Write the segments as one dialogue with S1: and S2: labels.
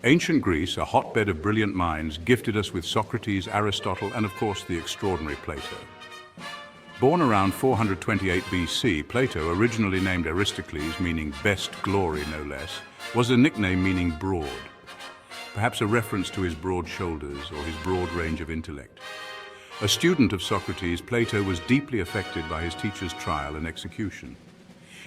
S1: Ancient Greece, a hotbed of brilliant minds, gifted us with Socrates, Aristotle, and of course the extraordinary Plato. Born around 428 BC, Plato, originally named Aristocles, meaning best glory no less, was a nickname meaning broad, perhaps a reference to his broad shoulders or his broad range of intellect. A student of Socrates, Plato was deeply affected by his teacher's trial and execution.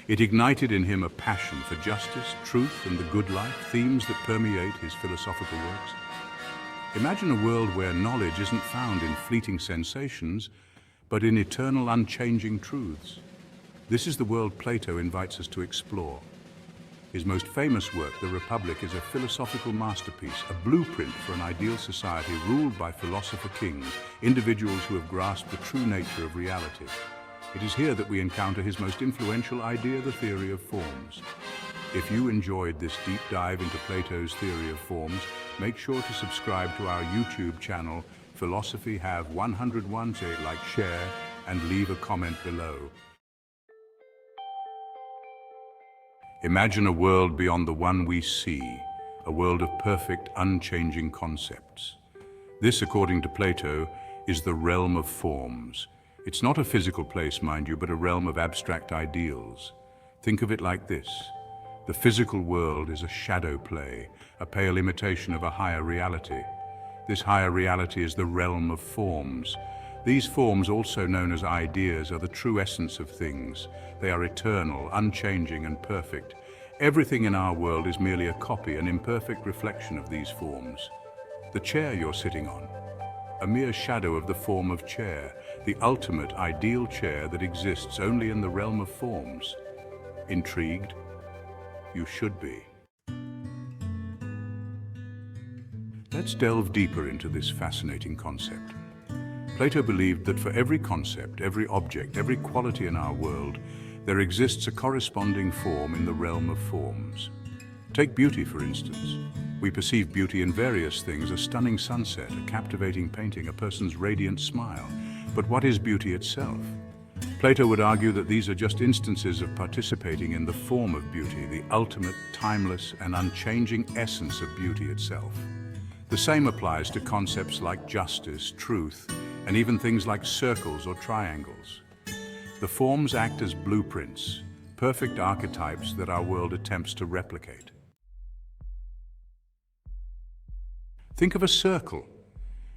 S1: It ignited in him a passion for justice, truth, and the good life, themes that permeate his philosophical works. Imagine a world where knowledge isn't found in fleeting sensations, but in eternal, unchanging truths. This is the world Plato invites us to explore. His most famous work, The Republic, is a philosophical masterpiece, a blueprint for an ideal society ruled by philosopher kings, individuals who have grasped the true nature of reality. It is here that we encounter his most influential idea, the theory of forms. If you enjoyed this deep dive into Plato's theory of forms, make sure to subscribe to our YouTube channel, Philosophy Have 101, say like, share, and leave a comment below. Imagine a world beyond the one we see, a world of perfect, unchanging concepts. This, according to Plato, is the realm of forms. It's not a physical place, mind you, but a realm of abstract ideals. Think of it like this. The physical world is a shadow play, a pale imitation of a higher reality. This higher reality is the realm of forms. These forms, also known as ideas, are the true essence of things. They are eternal, unchanging, and perfect. Everything in our world is merely a copy, an imperfect reflection of these forms. The chair you're sitting on, a mere shadow of the form of chair, the ultimate ideal chair that exists only in the realm of forms. Intrigued? You should be. Let's delve deeper into this fascinating concept. Plato believed that for every concept, every object, every quality in our world, there exists a corresponding form in the realm of forms. Take beauty, for instance. We perceive beauty in various things, a stunning sunset, a captivating painting, a person's radiant smile. But what is beauty itself? Plato would argue that these are just instances of participating in the form of beauty, the ultimate, timeless, and unchanging essence of beauty itself. The same applies to concepts like justice, truth, and even things like circles or triangles. The forms act as blueprints, perfect archetypes that our world attempts to replicate. Think of a circle.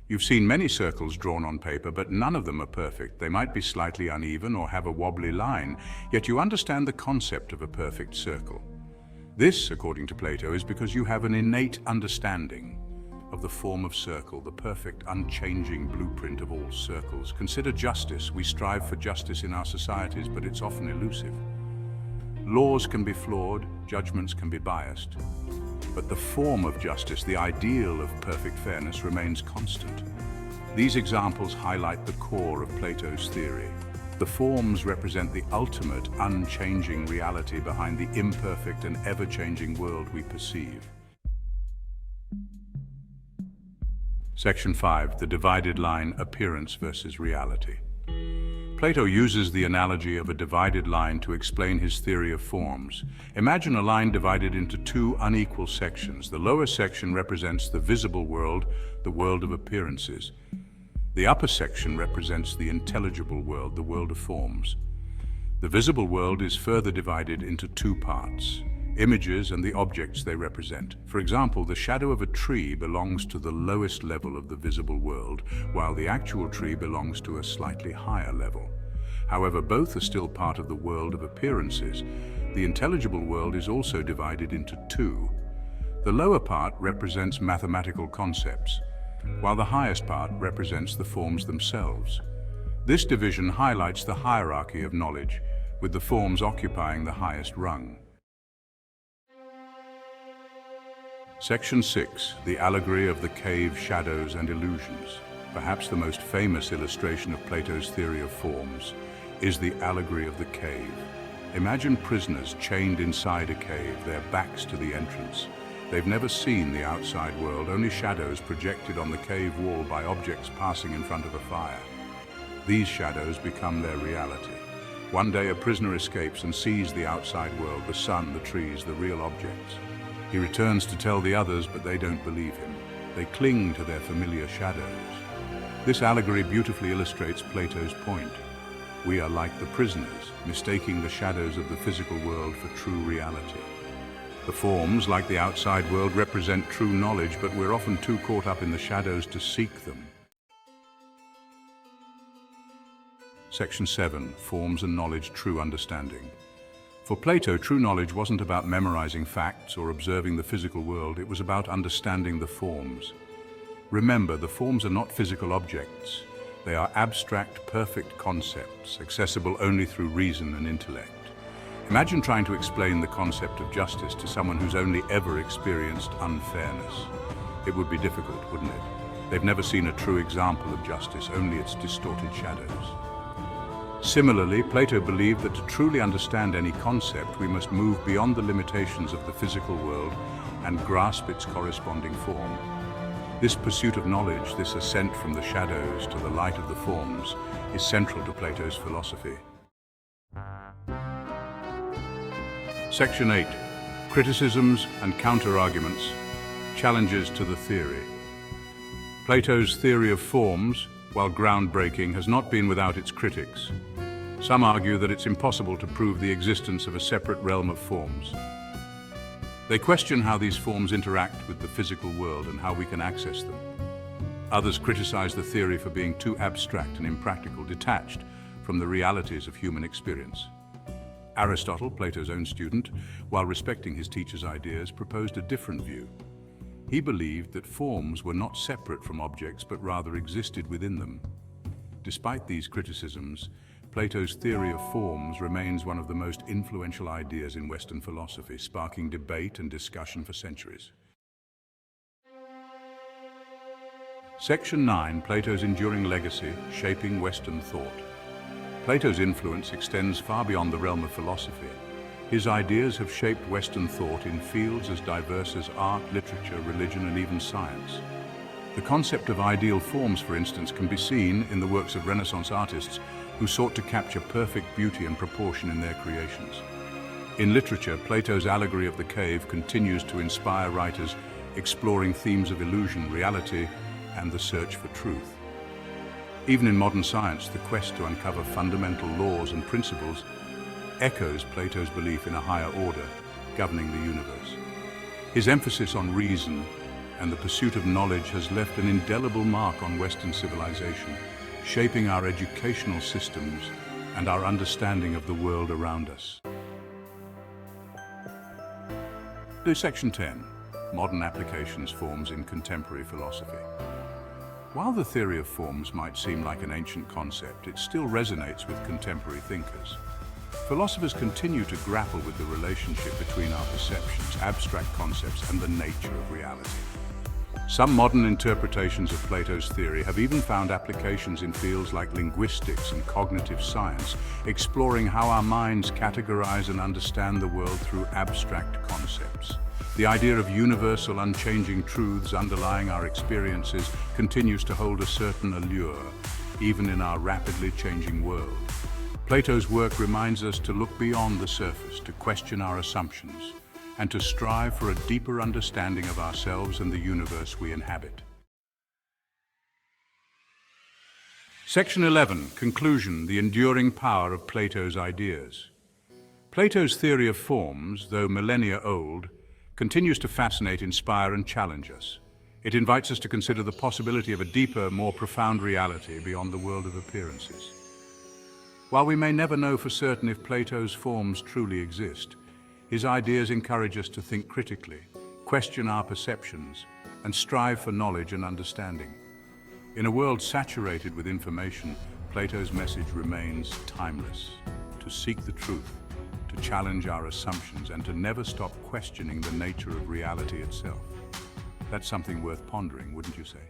S1: You've seen many circles drawn on paper, but none of them are perfect. They might be slightly uneven or have a wobbly line, yet you understand the concept of a perfect circle. This, according to Plato, is because you have an innate understanding of the form of circle, the perfect, unchanging blueprint of all circles. Consider justice. We strive for justice in our societies, but it's often elusive. Laws can be flawed, judgments can be biased. But the form of justice, the ideal of perfect fairness, remains constant. These examples highlight the core of Plato's theory. The forms represent the ultimate, unchanging reality behind the imperfect and ever-changing world we perceive. Section 5, the divided line, appearance versus reality. Plato uses the analogy of a divided line to explain his theory of forms. Imagine a line divided into two unequal sections. The lower section represents the visible world, the world of appearances. The upper section represents the intelligible world, the world of forms. The visible world is further divided into two parts: images and the objects they represent. For example, the shadow of a tree belongs to the lowest level of the visible world, while the actual tree belongs to a slightly higher level. However, both are still part of the world of appearances. The intelligible world is also divided into two. The lower part represents mathematical concepts, while the highest part represents the forms themselves. This division highlights the hierarchy of knowledge, with the forms occupying the highest rung. Section 6, the allegory of the cave, shadows and illusions. Perhaps the most famous illustration of Plato's theory of forms is the allegory of the cave. Imagine prisoners chained inside a cave, their backs to the entrance. They've never seen the outside world, only shadows projected on the cave wall by objects passing in front of a fire. These shadows become their reality. One day a prisoner escapes and sees the outside world, the sun, the trees, the real objects. He returns to tell the others, but they don't believe him. They cling to their familiar shadows. This allegory beautifully illustrates Plato's point. We are like the prisoners, mistaking the shadows of the physical world for true reality. The forms, like the outside world, represent true knowledge, but we're often too caught up in the shadows to seek them. Section 7. Forms and Knowledge, True Understanding. For Plato, true knowledge wasn't about memorizing facts or observing the physical world, it was about understanding the forms. Remember, the forms are not physical objects. They are abstract, perfect concepts, accessible only through reason and intellect. Imagine trying to explain the concept of justice to someone who's only ever experienced unfairness. It would be difficult, wouldn't it? They've never seen a true example of justice, only its distorted shadows. Similarly, Plato believed that to truly understand any concept, we must move beyond the limitations of the physical world and grasp its corresponding form. This pursuit of knowledge, this ascent from the shadows to the light of the forms, is central to Plato's philosophy. Section 8. Criticisms and counter-arguments, challenges to the theory. Plato's theory of forms, while groundbreaking, has not been without its critics. Some argue that it's impossible to prove the existence of a separate realm of forms. They question how these forms interact with the physical world and how we can access them. Others criticize the theory for being too abstract and impractical, detached from the realities of human experience. Aristotle, Plato's own student, while respecting his teacher's ideas, proposed a different view. He believed that forms were not separate from objects, but rather existed within them. Despite these criticisms, Plato's theory of forms remains one of the most influential ideas in Western philosophy, sparking debate and discussion for centuries. Section 9. Plato's enduring legacy, shaping Western thought. Plato's influence extends far beyond the realm of philosophy. His ideas have shaped Western thought in fields as diverse as art, literature, religion, and even science. The concept of ideal forms, for instance, can be seen in the works of Renaissance artists who sought to capture perfect beauty and proportion in their creations. In literature, Plato's allegory of the cave continues to inspire writers exploring themes of illusion, reality, and the search for truth. Even in modern science, the quest to uncover fundamental laws and principles echoes Plato's belief in a higher order governing the universe. His emphasis on reason and the pursuit of knowledge has left an indelible mark on Western civilization, shaping our educational systems and our understanding of the world around us. Section 10. Modern applications, forms in contemporary philosophy. While the theory of forms might seem like an ancient concept, it still resonates with contemporary thinkers. Philosophers continue to grapple with the relationship between our perceptions, abstract concepts, and the nature of reality. Some modern interpretations of Plato's theory have even found applications in fields like linguistics and cognitive science, exploring how our minds categorize and understand the world through abstract concepts. The idea of universal, unchanging truths underlying our experiences continues to hold a certain allure, even in our rapidly changing world. Plato's work reminds us to look beyond the surface, to question our assumptions, and to strive for a deeper understanding of ourselves and the universe we inhabit. Section 11. Conclusion, the enduring power of Plato's ideas. Plato's theory of forms, though millennia old, continues to fascinate, inspire, and challenge us. It invites us to consider the possibility of a deeper, more profound reality beyond the world of appearances. While we may never know for certain if Plato's forms truly exist, his ideas encourage us to think critically, question our perceptions, and strive for knowledge and understanding. In a world saturated with information, Plato's message remains timeless: to seek the truth, to challenge our assumptions, and to never stop questioning the nature of reality itself. That's something worth pondering, wouldn't you say?